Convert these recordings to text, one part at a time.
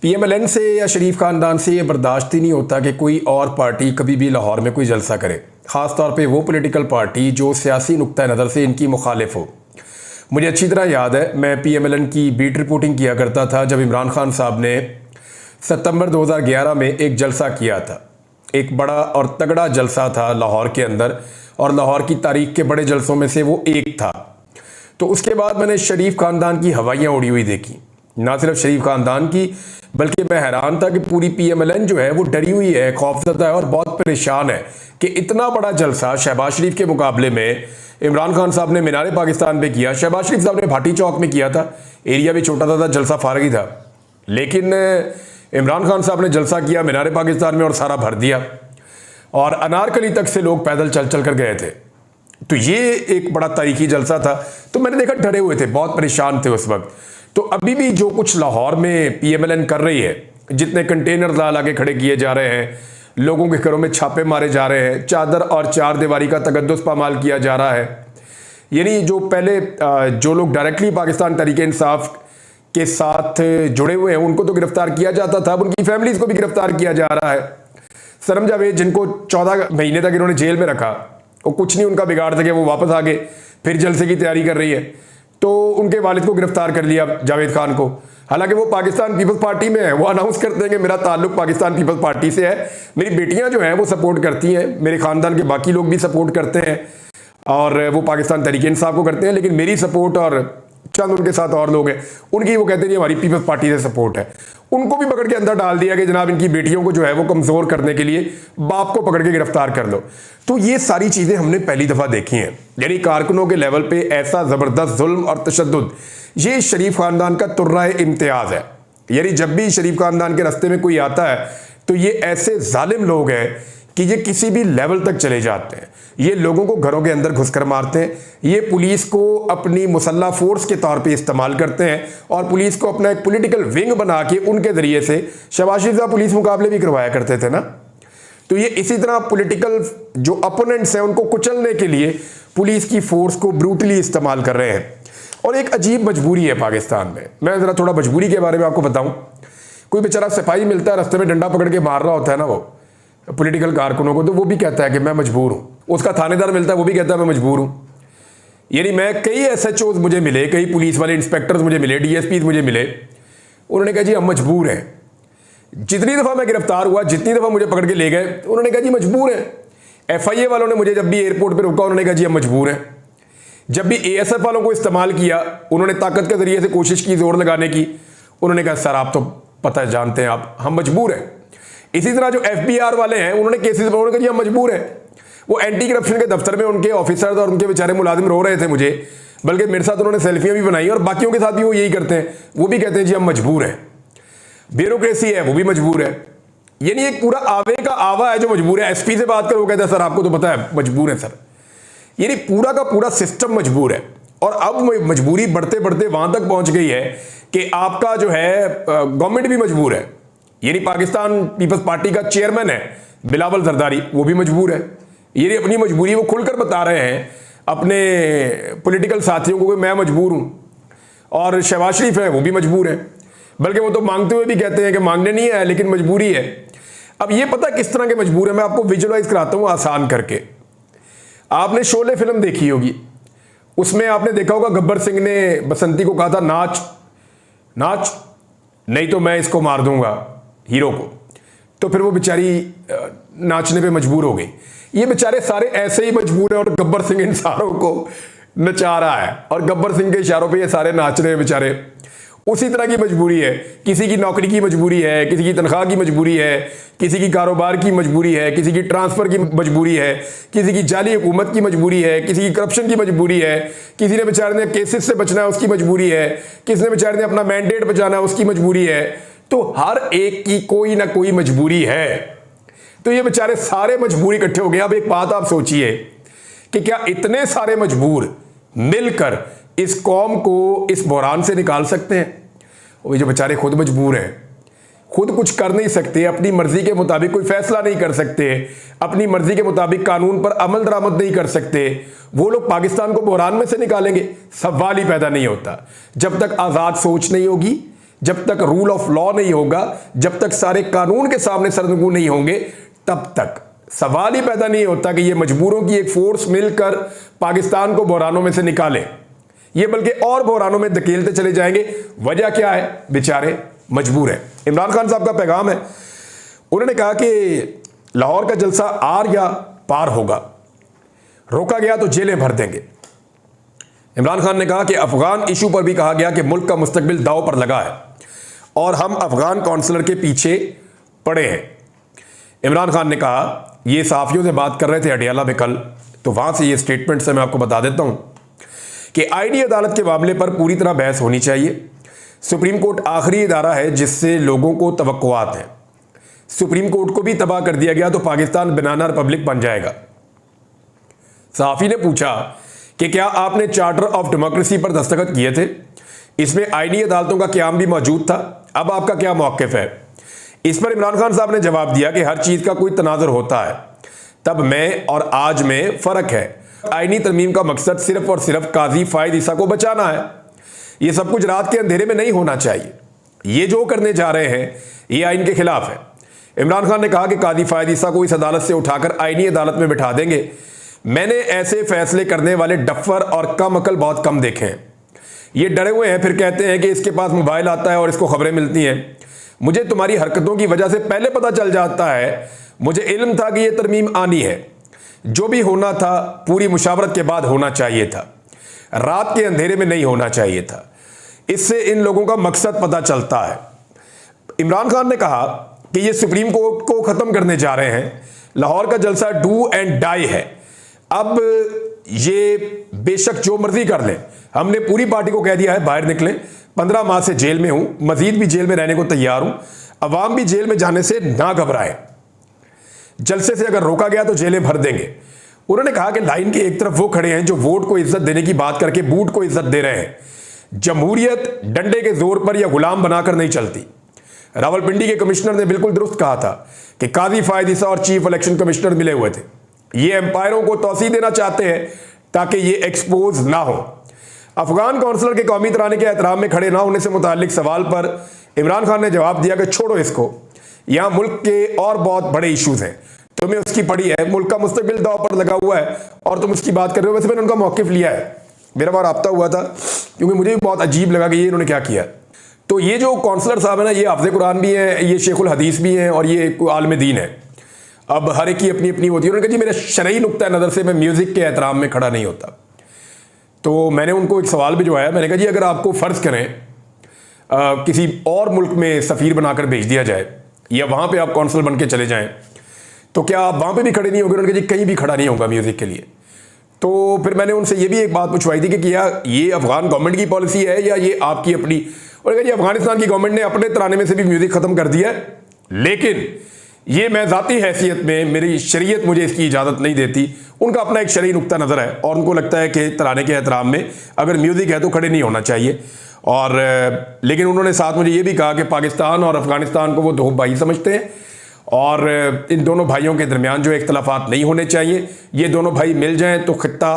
पीएमएलएन से या शरीफ खानदान से ये बर्दाश्त ही नहीं होता कि कोई और पार्टी कभी भी लाहौर में कोई जलसा करे, ख़ास तौर पे वो पॉलिटिकल पार्टी जो सियासी नुक्ता नज़र से इनकी मुखालिफ हो। मुझे अच्छी तरह याद है, मैं पीएमएलएन की बीट रिपोर्टिंग किया करता था जब इमरान खान साहब ने सितंबर 2011 में एक जलसा किया था। एक बड़ा और तगड़ा जलसा था लाहौर के अंदर, और लाहौर की तारीख के बड़े जलसों में से वो एक था। तो उसके बाद मैंने शरीफ खानदान की हवाइयाँ उड़ी हुई देखी, ना सिर्फ शरीफ खानदान की, बल्कि मैं हैरान था कि पूरी पीएमएलएन जो है वो डरी हुई है, खौफजदा है और बहुत परेशान है कि इतना बड़ा जलसा शहबाज शरीफ के मुकाबले में इमरान खान साहब ने मीनार पाकिस्तान पे किया, शहबाज शरीफ साहब ने भाटी चौक में किया था। एरिया भी छोटा था, जलसा फारग ही था, लेकिन इमरान खान साहब ने जलसा किया मीनार पाकिस्तान में और सारा भर दिया, और अनारकली तक से लोग पैदल चल चल कर गए थे। तो ये एक बड़ा तारीखी जलसा था। तो मैंने देखा डरे हुए थे, बहुत परेशान थे उस वक्त। तो अभी भी जो कुछ लाहौर में पीएमएलएन कर रही है, जितने कंटेनर ला के खड़े किए जा रहे हैं, लोगों के घरों में छापे मारे जा रहे हैं, चादर और चार दीवारी का तकद्दुस पामाल किया जा रहा है, यानी जो पहले जो लोग डायरेक्टली पाकिस्तान तहरीक-ए-इंसाफ के साथ जुड़े हुए हैं उनको तो गिरफ्तार किया जाता था, अब उनकी फैमिलीज को भी गिरफ्तार किया जा रहा है। सरम जावेद, जिनको 14 महीने तक इन्होंने जेल में रखा, वो कुछ नहीं उनका बिगाड़ सके, वो वापस आ गए, फिर जलसे की तैयारी कर रही है। तो उनके वालिद को गिरफ्तार कर लिया, जावेद खान को, हालांकि वो पाकिस्तान पीपल्स पार्टी में है। वो अनाउंस करते हैं कि मेरा ताल्लुक पाकिस्तान पीपल्स पार्टी से है, मेरी बेटियां जो हैं वो सपोर्ट करती हैं, मेरे खानदान के बाकी लोग भी सपोर्ट करते हैं और वो पाकिस्तान तहरीक-ए-इंसाफ को करते हैं, लेकिन मेरी सपोर्ट और चंद उनके साथ और लोग हैं उनकी, वो कहते हैं हमारी पीपल्स पार्टी से सपोर्ट है। उनको भी पकड़ के अंदर डाल दिया कि जनाब इनकी बेटियों को जो है वो कमज़ोर करने के लिए बाप को पकड़ के गिरफ्तार कर लो। तो ये सारी चीज़ें हमने पहली दफ़ा देखी हैं, यानी कारकुनों के लेवल पे ऐसा ज़बरदस्त जुल्म और तशद्दुद, ये शरीफ खानदान का तुर्रा इम्तियाज़ है। यानी जब भी शरीफ खानदान के रास्ते में कोई आता है तो ये ऐसे जालिम लोग हैं कि ये किसी भी लेवल तक चले जाते हैं। ये लोगों को घरों के अंदर घुसकर मारते हैं, ये पुलिस को अपनी मुसल्ला फोर्स के तौर पे इस्तेमाल करते हैं और पुलिस को अपना एक पॉलिटिकल विंग बना के उनके ज़रिए से शहबाज शरीफ साहब पुलिस मुकाबले भी करवाया करते थे ना। तो ये इसी तरह पॉलिटिकल जो अपोनेंट्स हैं उनको कुचलने के लिए पुलिस की फोर्स को ब्रूटली इस्तेमाल कर रहे हैं। और एक अजीब मजबूरी है पाकिस्तान में, मैं ज़रा थोड़ा मजबूरी के बारे में आपको बताऊँ। कोई बेचारा सिपाही मिलता है, रास्ते में डंडा पकड़ के मार रहा होता है ना वो पॉलिटिकल कारकुनों को, तो वो भी कहता है कि मैं मजबूर हूँ। उसका थानेदार मिलता है, वो भी कहता है मैं मजबूर हूँ। यानी मैं कई SHOs मुझे मिले, कई पुलिस वाले इंस्पेक्टर्स मुझे मिले, DSPs मुझे मिले, उन्होंने कहा जी हम मजबूर हैं। जितनी दफ़ा मैं गिरफ्तार हुआ, जितनी दफ़ा मुझे पकड़ के ले गए, उन्होंने कहा जी मजबूर हैं। FIA वालों ने मुझे जब भी एयरपोर्ट पर रोका, उन्होंने कहा जी हम मजबूर हैं। जब भी ASF वालों को इस्तेमाल किया, उन्होंने ताकत के ज़रिए से कोशिश की जोर लगाने की, उन्होंने कहा सर आप तो पता जानते हैं आप, हम मजबूर हैं। इसी तरह जो FBR वाले हैं, उन्होंने केसेस पर उन्होंने कहा हम मजबूर हैं। वो एंटी करप्शन के दफ्तर में उनके ऑफिसर्स और उनके बेचारे मुलाजिम रो रहे थे मुझे, बल्कि मेरे साथ उन्होंने सेल्फियां भी बनाई और बाकियों के साथ भी वो यही करते हैं, वो भी कहते हैं जी हम मजबूर हैं। ब्यूरोक्रेसी है वो भी मजबूर है, यानी एक पूरा आवे का आवा है जो मजबूर है। SP से बात कर, वो कहते हैं सर आपको तो पता है मजबूर है सर। यानी पूरा का पूरा सिस्टम मजबूर है। और अब मजबूरी बढ़ते बढ़ते वहां तक पहुंच गई है कि आपका जो है गवर्नमेंट भी मजबूर है। यानी पाकिस्तान पीपल्स पार्टी का चेयरमैन है बिलावल जरदारी, वो भी मजबूर है। ये अपनी मजबूरी वो खुलकर बता रहे हैं अपने पॉलिटिकल साथियों को कि मैं मजबूर हूं। और शहबाज शरीफ है वो भी मजबूर है, बल्कि वो तो मांगते हुए भी कहते हैं कि मांगने नहीं है लेकिन मजबूरी है। अब ये पता किस तरह के मजबूर है, मैं आपको विजुअलाइज कराता हूं आसान करके। आपने शोले फिल्म देखी होगी, उसमें आपने देखा होगा गब्बर सिंह ने बसंती को कहा था नाच नाच नहीं तो मैं इसको मार दूंगा हीरो को, तो फिर वो बेचारी नाचने पे मजबूर हो गई। ये बेचारे सारे ऐसे ही मजबूर हैं और गब्बर सिंह इन सारों को नचा रहा है और गब्बर सिंह के इशारों पे ये सारे नाच रहे हैं बेचारे। उसी तरह की मजबूरी है, किसी की नौकरी की मजबूरी है, किसी की तनख्वाह की मजबूरी है, किसी की कारोबार की मजबूरी है, किसी की ट्रांसफर की मजबूरी है, किसी की जाली हुकूमत की मजबूरी है, किसी की करप्शन की मजबूरी है, किसी ने बेचारे ने केसेस से बचना है उसकी मजबूरी है, किसी ने बेचारे ने अपना मैंडेट बचाना है उसकी मजबूरी है। तो हर एक की कोई ना कोई मजबूरी है। तो ये बेचारे सारे मजबूरी इकट्ठे हो गए। अब एक बात आप सोचिए कि क्या इतने सारे मजबूर मिलकर इस कौम को इस बहरान से निकाल सकते हैं? और ये जो बेचारे खुद मजबूर हैं, खुद कुछ कर नहीं सकते, अपनी मर्जी के मुताबिक कोई फैसला नहीं कर सकते, अपनी मर्जी के मुताबिक कानून पर अमल दरामद नहीं कर सकते, वो लोग पाकिस्तान को बहरान में से निकालेंगे? सवाल ही पैदा नहीं होता। जब तक आज़ाद सोच नहीं होगी, जब तक रूल ऑफ लॉ नहीं होगा, जब तक सारे कानून के सामने सरनगू नहीं होंगे, तब तक सवाल ही पैदा नहीं होता कि ये मजबूरों की एक फोर्स मिलकर पाकिस्तान को बहरानों में से निकाले। ये बल्कि और बहरानों में धकेलते चले जाएंगे। वजह क्या है? बेचारे मजबूर हैं। इमरान खान साहब का पैगाम है, उन्होंने कहा कि लाहौर का जलसा आर या पार होगा, रोका गया तो जेलें भर देंगे। इमरान खान ने कहा कि अफगान इशू पर भी कहा गया कि मुल्क का मुस्तकबिल दांव पर लगा है और हम अफगान काउंसलर के पीछे पड़े हैं। इमरान खान ने कहा, ये सहाफ़ियों से बात कर रहे थे अडियाला में कल, तो वहां से ये स्टेटमेंट से मैं आपको बता देता हूं कि आईनी अदालत के मामले पर पूरी तरह बहस होनी चाहिए। सुप्रीम कोर्ट आखिरी इदारा है जिससे लोगों को तवक्कुआत हैं। सुप्रीम कोर्ट को भी तबाह कर दिया गया तो पाकिस्तान बनाना रिपब्लिक बन जाएगा। सहाफ़ी ने पूछा कि क्या आपने चार्टर ऑफ डेमोक्रेसी पर दस्तखत किए थे? इसमें आईनी अदालतों का क़याम भी मौजूद था, अब आपका क्या मौक़िफ़ है? इस पर इमरान खान साहब ने जवाब दिया कि हर चीज़ का कोई तनाज़ुर होता है, तब में और आज में फ़र्क है। आईनी तरमीम का मकसद सिर्फ और सिर्फ काजी फ़ायद ईसा को बचाना है। ये सब कुछ रात के अंधेरे में नहीं होना चाहिए। ये जो करने जा रहे हैं ये आइन के खिलाफ है। इमरान खान ने कहा कि काजी फ़ायद ईसा को इस अदालत से उठाकर आईनी अदालत में बिठा देंगे। मैंने ऐसे फैसले करने वाले डफ्फर और कम अकल बहुत कम देखे हैं। ये डरे हुए हैं, फिर कहते हैं कि इसके पास मोबाइल आता है और इसको खबरें मिलती हैं। मुझे तुम्हारी हरकतों की वजह से पहले पता चल जाता है, मुझे इल्म था कि यह तरमीम आनी है। जो भी होना था पूरी मुशावरत के बाद होना चाहिए था, रात के अंधेरे में नहीं होना चाहिए था। इससे इन लोगों का मकसद पता चलता है। इमरान खान ने कहा कि ये सुप्रीम कोर्ट को ख़त्म करने जा रहे हैं। लाहौर का जलसा डू एंड डाई है। अब ये बेशक जो मर्जी कर लें, हमने पूरी पार्टी को कह दिया है बाहर निकलें। 15 माह से जेल में हूं, मजीद भी जेल में रहने को तैयार हूं। अवाम भी जेल में जाने से ना घबराए। जलसे से अगर रोका गया तो जेलें भर देंगे। उन्होंने कहा कि लाइन के एक तरफ वो खड़े हैं जो वोट को इज्जत देने की बात करके बूट को इज्जत दे रहे हैं। जमहूरियत डंडे के जोर पर या गुलाम बनाकर नहीं चलती। रावलपिंडी के कमिश्नर ने बिल्कुल दुरुस्त कहा था कि काजी फ़ायद ईसा और चीफ इलेक्शन कमिश्नर मिले हुए थे। ये एम्पायरों को तौसीह देना चाहते हैं ताकि ये एक्सपोज ना हो। अफगान काउंसलर के कौमी तराने के एहतराम में खड़े ना होने से मुतालिक सवाल पर इमरान खान ने जवाब दिया कि छोड़ो इसको, यहाँ मुल्क के और बहुत बड़े इश्यूज हैं, तुम्हें उसकी पड़ी है। मुल्क का मुस्तकबिल दांव पर लगा हुआ है और तुम उसकी बात कर रहे हो। वैसे मैंने उनका मौक़िफ़ लिया है, मेरा बार राब्ता हुआ था, क्योंकि मुझे भी बहुत अजीब लगा कि ये इन्होंने क्या किया। तो ये जो काउंसलर साहब है ना, ये हाफ़िज़ कुरान भी हैं, ये शेखुल हदीस भी हैं और ये आलिम दीन है। अब हर एक की अपनी अपनी होती है। उन्होंने कहा जी मेरे शरई नुक्ता नज़र से मैं म्यूज़िक के एहतराम में खड़ा नहीं होता। तो मैंने उनको एक सवाल भिजवाया। मैंने कहा जी अगर आपको फ़र्ज़ करें किसी और मुल्क में सफ़ीर बनाकर भेज दिया जाए या वहाँ पे आप कौंसल बन के चले जाएँ, तो क्या आप वहाँ पे भी खड़े नहीं होंगे? उन्होंने कहा जी कहीं भी खड़ा नहीं होगा म्यूज़िक के लिए। तो फिर मैंने उनसे ये भी एक बात पूछवाई थी कि क्या ये अफ़गान गवर्नमेंट की पॉलिसी है या ये आपकी अपनी? उन्होंने कहा जी अफ़गानिस्तान की गवर्नमेंट ने अपने तराने में से भी म्यूज़िक ख़त्म कर दिया है, लेकिन ये मैं ज़ाती हैसियत में, मेरी शरीयत मुझे इसकी इजाज़त नहीं देती। उनका अपना एक शरई नुक्ता नज़र है और उनको लगता है कि तराने के एहतराम में अगर म्यूज़िक है तो खड़े नहीं होना चाहिए। और लेकिन उन्होंने साथ मुझे ये भी कहा कि पाकिस्तान और अफ़गानिस्तान को वो दो भाई समझते हैं और इन दोनों भाइयों के दरमियान जो इख्तलाफात नहीं होने चाहिए। ये दोनों भाई मिल जाएँ तो खित्ता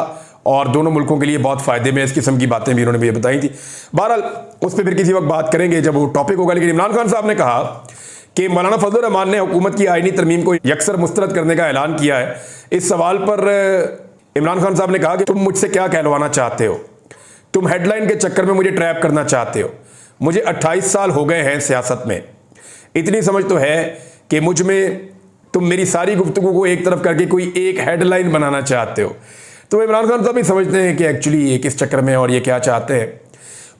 और दोनों मुल्कों के लिए बहुत फ़ायदे में। इस किस्म की बातें भी उन्होंने मुझे बताई थी। बहरहाल उस पर फिर किसी वक्त बात करेंगे जब वो टॉपिक होगा। लेकिन इमरान खान साहब ने कहा कि मौलाना फजल रहमान ने हुकूमत की आईनी तरमीम को यकसर मुस्तरद करने का ऐलान किया है। इस सवाल पर इमरान खान साहब ने कहा कि तुम मुझसे क्या कहलवाना चाहते हो? तुम हेडलाइन के चक्कर में मुझे ट्रैप करना चाहते हो। मुझे 28 साल हो गए हैं सियासत में, इतनी समझ तो है कि मुझ में तुम मेरी सारी गुफ्तगू को एक तरफ करके कोई एक हेडलाइन बनाना चाहते हो। तो इमरान खान साहब भी समझते हैं कि एक्चुअली ये किस चक्कर में और ये क्या चाहते हैं।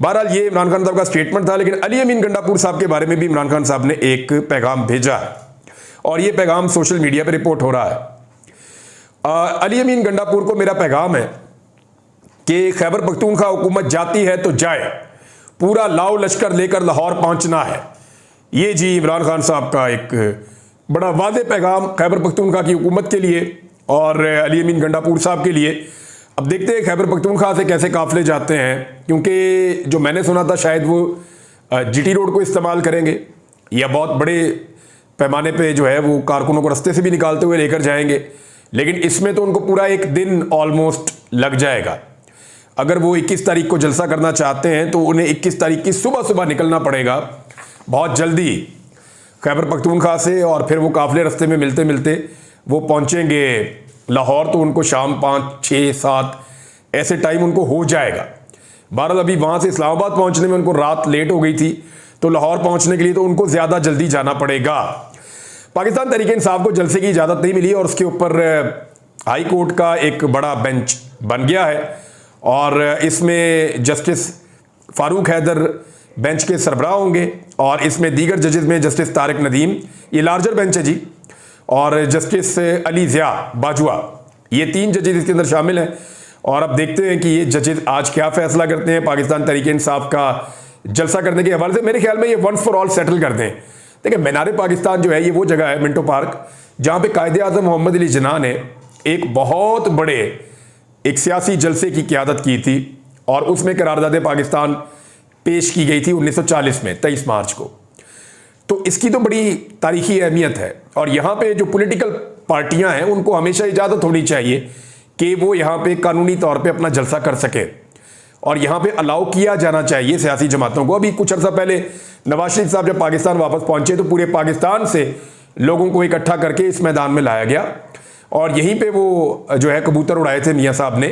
बहरहाल ये इमरान खान साहब का स्टेटमेंट था। लेकिन अली अमीन गंडापुर साहब के बारे में भी इमरान खान साहब ने एक पैगाम भेजा है और ये पैगाम सोशल मीडिया पर रिपोर्ट हो रहा है। अली अमीन गंडापुर को मेरा पैगाम है कि खैबर पख्तूनख्वा हुकूमत जाती है तो जाए, पूरा लाओ लश्कर लेकर लाहौर पहुंचना है। ये जी इमरान खान साहब का एक बड़ा वाज़ेह पैगाम खैबर पख्तूनख्वा की हुकूमत के लिए और अली अमीन गंडापुर साहब के लिए। अब देखते हैं खैबर पख्तूनख्वा से कैसे काफ़िले जाते हैं, क्योंकि जो मैंने सुना था शायद वो जीटी रोड को इस्तेमाल करेंगे या बहुत बड़े पैमाने पे जो है वो कारकुनों को रास्ते से भी निकालते हुए लेकर जाएंगे। लेकिन इसमें तो उनको पूरा एक दिन ऑलमोस्ट लग जाएगा। अगर वो 21 तारीख को जलसा करना चाहते हैं तो उन्हें 21 तारीख की सुबह सुबह निकलना पड़ेगा बहुत जल्दी खैबर पख्तूनख्वा से, और फिर वो काफिले रास्ते में मिलते मिलते वो पहुंचेंगे लाहौर, तो उनको शाम 5, 6, 7 ऐसे टाइम उनको हो जाएगा। बहरहाल अभी वहाँ से इस्लामाबाद पहुँचने में उनको रात लेट हो गई थी, तो लाहौर पहुँचने के लिए तो उनको ज़्यादा जल्दी जाना पड़ेगा। पाकिस्तान तहरीक इंसाफ को जलसे की इजाज़त नहीं मिली और उसके ऊपर हाई कोर्ट का एक बड़ा बेंच बन गया है और इसमें जस्टिस फारूक हैदर बेंच के सरबराह होंगे और इसमें दीगर जजेस में जस्टिस तारिक नदीम, ये लार्जर बेंच है जी, और जस्टिस अली ज़िया बाजुआ, ये 3 जजेस इसके अंदर शामिल हैं। और अब देखते हैं कि ये जजेस आज क्या फैसला करते हैं पाकिस्तान तहरीक इंसाफ का जलसा करने के हवाले से। मेरे ख्याल में ये वंस फॉर ऑल सेटल कर दें। देखिए, मीनार पाकिस्तान जो है ये वो जगह है, मिंटो पार्क, जहाँ पे कायदे आज़म मोहम्मद अली जिन्ना ने एक बहुत बड़े एक सियासी जलसे की क़यादत की थी और उसमें करारदाद पाकिस्तान पेश की गई थी 1940 में 23 मार्च को। तो इसकी तो बड़ी तारीखी अहमियत है और यहाँ पे जो पॉलिटिकल पार्टियाँ हैं उनको हमेशा इजाज़त होनी चाहिए कि वो यहाँ पे कानूनी तौर पे अपना जलसा कर सके और यहाँ पे अलाउ किया जाना चाहिए सियासी जमातों को। अभी कुछ अर्सा पहले नवाज शरीफ साहब जब पाकिस्तान वापस पहुँचे तो पूरे पाकिस्तान से लोगों को इकट्ठा करके इस मैदान में लाया गया और यहीं पे वो जो है कबूतर उड़ाए थे मियाँ साहब ने।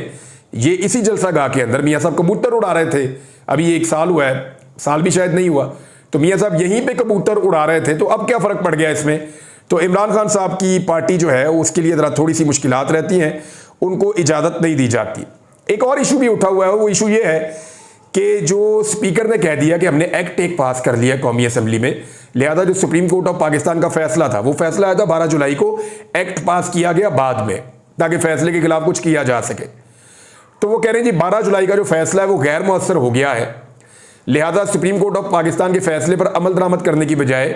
ये इसी जलसा गाह के अंदर मियाँ साहब कबूतर उड़ा रहे थे। अभी 1 साल हुआ है, साल भी शायद नहीं हुआ, तो मियाँ साहब यहीं पे कबूतर उड़ा रहे थे। तो अब क्या फ़र्क पड़ गया इसमें? तो इमरान खान साहब की पार्टी जो है उसके लिए ज़रा थोड़ी सी मुश्किलात रहती हैं, उनको इजाज़त नहीं दी जाती। एक और इशू भी उठा हुआ है, वो इशू ये है कि जो स्पीकर ने कह दिया कि हमने एक्ट एक पास कर लिया कौमी असम्बली में, लिहाजा जो सुप्रीम कोर्ट ऑफ पाकिस्तान का फैसला था, वो फैसला आया था 12 जुलाई को, एक्ट पास किया गया बाद में ताकि फैसले के खिलाफ कुछ किया जा सके। तो वो कह रहे हैं जी 12 जुलाई का जो फैसला है वो गैर मुअस्सर हो गया है, लिहाजा सुप्रीम कोर्ट ऑफ पाकिस्तान के फैसले पर अमल दरामद करने की बजाय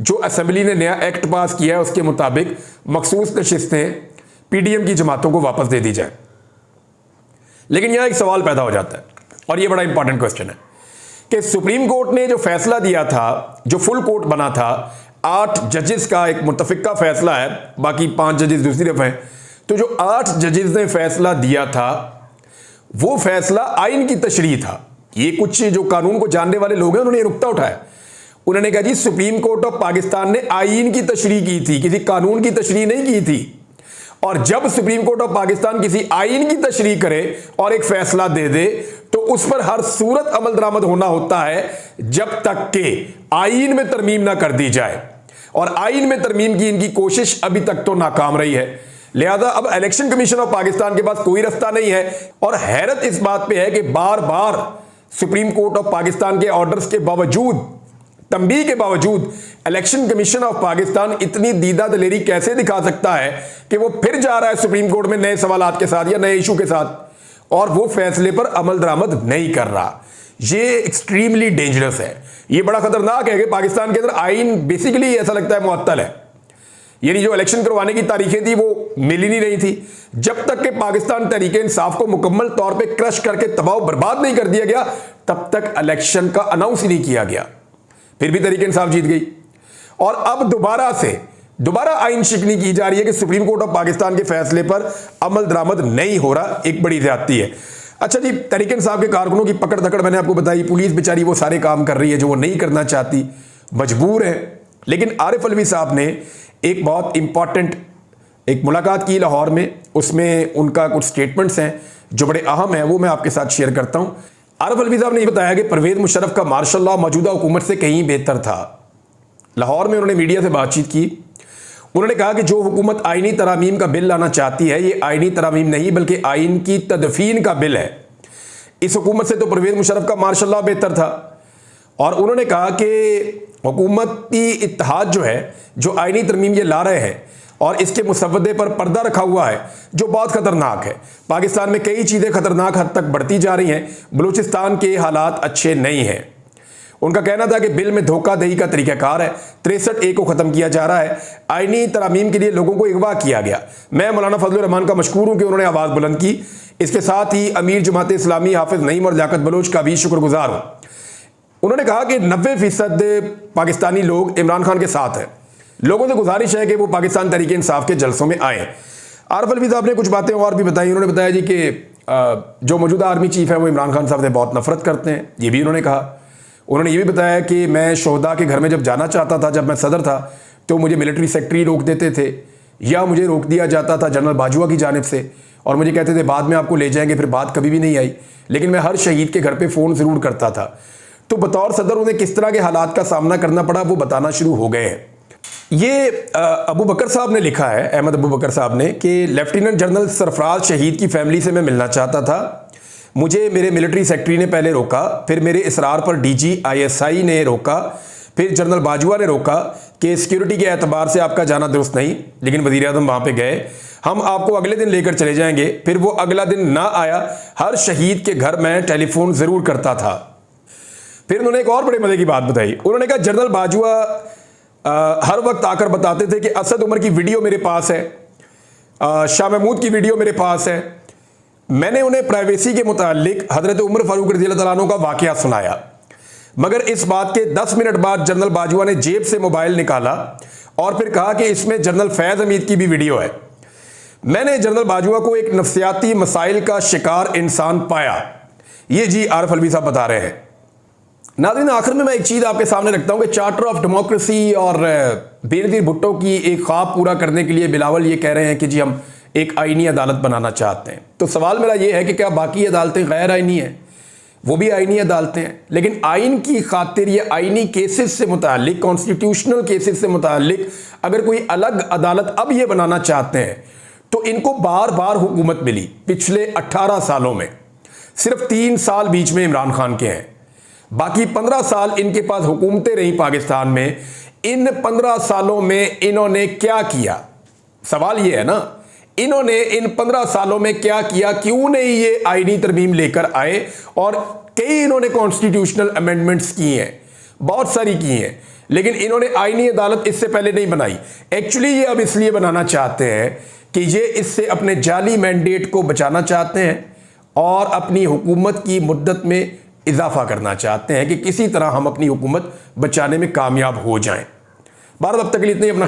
जो असम्बली ने नया एक्ट पास किया है उसके मुताबिक मखसूस नशिस्तें PDM की जमातों को वापस दे दी जाए। लेकिन यहां एक सवाल पैदा हो जाता है और यह बड़ा इंपॉर्टेंट क्वेश्चन है कि सुप्रीम कोर्ट ने जो फैसला दिया था, जो फुल कोर्ट बना था, 8 जजेस का एक मुत्तफिका फैसला है, बाकी 5 जजेस दूसरी तरफ हैं, तो जो 8 जजेस ने फैसला दिया था वो फैसला आइन की तशरीह था। ये कुछ जो कानून को जानने वाले लोग हैं उन्होंने ये नुक्ता उठाया, उन्होंने कहा जी सुप्रीम कोर्ट ऑफ पाकिस्तान ने आइन की तशरीह की थी, किसी कानून की तशरीह नहीं की थी। और जब सुप्रीम कोर्ट ऑफ पाकिस्तान किसी आइन की तशरीह करे और एक फैसला दे दे तो उस पर हर सूरत अमल दरामद होना होता है जब तक कि आइन में तरमीम ना कर दी जाए, और आइन में तरमीम की इनकी कोशिश अभी तक तो नाकाम रही है। लिहाजा अब इलेक्शन कमीशन ऑफ पाकिस्तान के पास कोई रास्ता नहीं है। और हैरत इस बात पे है कि बार बार सुप्रीम कोर्ट ऑफ पाकिस्तान के ऑर्डर्स के बावजूद, तंबीह के बावजूद, इलेक्शन कमीशन ऑफ पाकिस्तान इतनी दीदा दलेरी कैसे दिखा सकता है कि वो फिर जा रहा है सुप्रीम कोर्ट में नए सवालात के साथ या नए इशू के साथ और वो फैसले पर अमल दरामद नहीं कर रहा। ये एक्सट्रीमली डेंजरस है, ये बड़ा खतरनाक है कि पाकिस्तान के अंदर आइन बेसिकली ऐसा लगता है मुअत्तल है। यानी जो इलेक्शन करवाने की तारीखें थी वो मिल ही नहीं रही थी। जब तक कि पाकिस्तान तहरीक इंसाफ को मुकम्मल तौर पे क्रश करके तबाह बर्बाद नहीं कर दिया गया तब तक इलेक्शन का अनाउंस ही नहीं किया गया। फिर भी तहरीक इंसाफ जीत गई और अब दोबारा आइन शिकनी की जा रही है कि सुप्रीम कोर्ट ऑफ पाकिस्तान के फैसले पर अमल दरामद नहीं हो रहा। एक बड़ी ज्यादती है। अच्छा जी, तहरीक इंसाफ के कारकुनों की पकड़ धकड़ मैंने आपको बताई, पुलिस बेचारी वो सारे काम कर रही है जो वो नहीं करना चाहती, मजबूर है। लेकिन आरिफ अलवी साहब ने एक बहुत इंपॉर्टेंट एक मुलाकात की लाहौर में, उसमें उनका कुछ स्टेटमेंट्स हैं जो बड़े अहम हैं, वो मैं आपके साथ शेयर करता हूं। आरिफ अलवी साहब ने यह बताया कि परवेज मुशर्रफ का मार्शल लॉ मौजूदा हुकूमत से कहीं बेहतर था। लाहौर में उन्होंने मीडिया से बातचीत की, उन्होंने कहा कि जो हुकूमत आइनी तरामीम का बिल लाना चाहती है ये आइनी तरामीम नहीं बल्कि आइन की तदफीन का बिल है। इस हुकूमत से तो परवेज मुशर्रफ का मार्शल लॉ बेहतर था। और उन्होंने कहा कि हुकूमती इत्तेहाद जो है, जो आइनी तरमीम ये ला रहे हैं और इसके मुसव्वदे पर पर्दा रखा हुआ है जो बहुत ख़तरनाक है। पाकिस्तान में कई चीज़ें ख़तरनाक हद तक बढ़ती जा रही हैं। बलूचिस्तान के हालात अच्छे नहीं हैं। उनका कहना था कि बिल में धोखाधड़ी का तरीक़ाकार है। 63A को ख़त्म किया जा रहा है। आइनी तरामीम के लिए लोगों को अगवा किया गया। मैं मौलाना फजलुर रहमान का मशकूर हूँ कि उन्होंने आवाज़ बुलंद की। इसके साथ ही अमीर जमात इस्लामी हाफिज़ नईम और लियाकत बलोच का भी शुक्रगुजार हूँ। उन्होंने कहा कि 90% पाकिस्तानी लोग इमरान खान के साथ हैं। लोगों से गुजारिश है कि वो पाकिस्तान तहरीक इंसाफ के जलसों में आए। आरिफ अलवी साहब ने कुछ बातें और भी बताई। उन्होंने बताया जी कि जो मौजूदा आर्मी चीफ है वो इमरान खान साहब से बहुत नफरत करते हैं, ये भी उन्होंने कहा। उन्होंने ये भी बताया कि मैं शोहदा के घर में जब जाना चाहता था, जब मैं सदर था, तो मुझे मिलिट्री सेक्रेटरी रोक देते थे या मुझे रोक दिया जाता था जनरल बाजवा की जानिब से, और मुझे कहते थे बाद में आपको ले जाएंगे। फिर बात कभी भी नहीं आई, लेकिन मैं हर शहीद के घर पे फ़ोन ज़रूर करता था। तो बतौर सदर उन्हें किस तरह के हालात का सामना करना पड़ा वो बताना शुरू हो गए हैं। ये अबू बकर साहब ने लिखा है, अहमद अबू बकर साहब ने, कि लेफ्टिनेंट जनरल सरफराज शहीद की फैमिली से मैं मिलना चाहता था। मुझे मेरे मिलिट्री सेक्रेटरी ने पहले रोका, फिर मेरे इसरार पर DGISI ने रोका, फिर जनरल बाजवा ने रोका कि सिक्योरिटी के एतबार से आपका जाना दुरुस्त नहीं, लेकिन वज़ीर आज़म वहाँ पे गए, हम आपको अगले दिन लेकर चले जाएंगे। फिर वो अगला दिन ना आया। हर शहीद के घर मैं टेलीफोन ज़रूर करता था। फिर उन्होंने एक और बड़े मज़े की बात बताई। उन्होंने कहा जनरल बाजवा हर वक्त आकर बताते थे कि असद उमर की वीडियो मेरे पास है, शाह महमूद की वीडियो मेरे पास है। मैंने उन्हें प्राइवेसी के मुतालिक हज़रत उमर फारूक रज़ियल्लाहु तआला अन्हु का वाक़या सुनाया, मगर इस बात के 10 मिनट बाद जनरल बाजवा ने जेब से मोबाइल निकाला और फिर कहा कि इसमें जनरल फैज़ हमीद की भी वीडियो है। मैंने जनरल बाजवा को एक नफ्सियाती मसाइल का शिकार इंसान पाया। ये जी आरिफ अलवी साहब बता रहे हैं। नाज़रीन, आखिर में मैं एक चीज़ आपके सामने रखता हूँ कि चार्टर ऑफ डेमोक्रेसी और बेनज़ीर भुट्टो की एक ख्वाब पूरा करने के लिए बिलावल ये कह रहे हैं कि जी हम एक आईनी अदालत बनाना चाहते हैं। तो सवाल मेरा ये है कि क्या बाकी अदालतें गैर आईनी हैं? वो भी आईनी अदालतें हैं, लेकिन आइन की खातिर ये आईनी केसेस से मुतालिक, कॉन्स्टिट्यूशनल केसेस से मुतालिक अगर कोई अलग अदालत अब ये बनाना चाहते हैं तो इनको बार बार हुकूमत मिली। पिछले 18 सालों में सिर्फ 3 साल बीच में इमरान खान के हैं, बाकी 15 साल इनके पास हुकूमतें रही पाकिस्तान में। इन 15 सालों में इन्होंने क्या किया? सवाल ये है ना, इन्होंने इन 15 सालों में क्या किया? क्यों नहीं ये आईनी तरमीम लेकर आए? और कई इन्होंने कॉन्स्टिट्यूशनल अमेंडमेंट्स की हैं, बहुत सारी की हैं, लेकिन इन्होंने आईनी अदालत इससे पहले नहीं बनाई। एक्चुअली ये अब इसलिए बनाना चाहते हैं कि ये इससे अपने जाली मैंडेट को बचाना चाहते हैं और अपनी हुकूमत की मुद्दत में इजाफा करना चाहते हैं कि किसी तरह हम अपनी हुकूमत बचाने में कामयाब हो जाएं। भारत अब तक के लिए इतने ही। अपना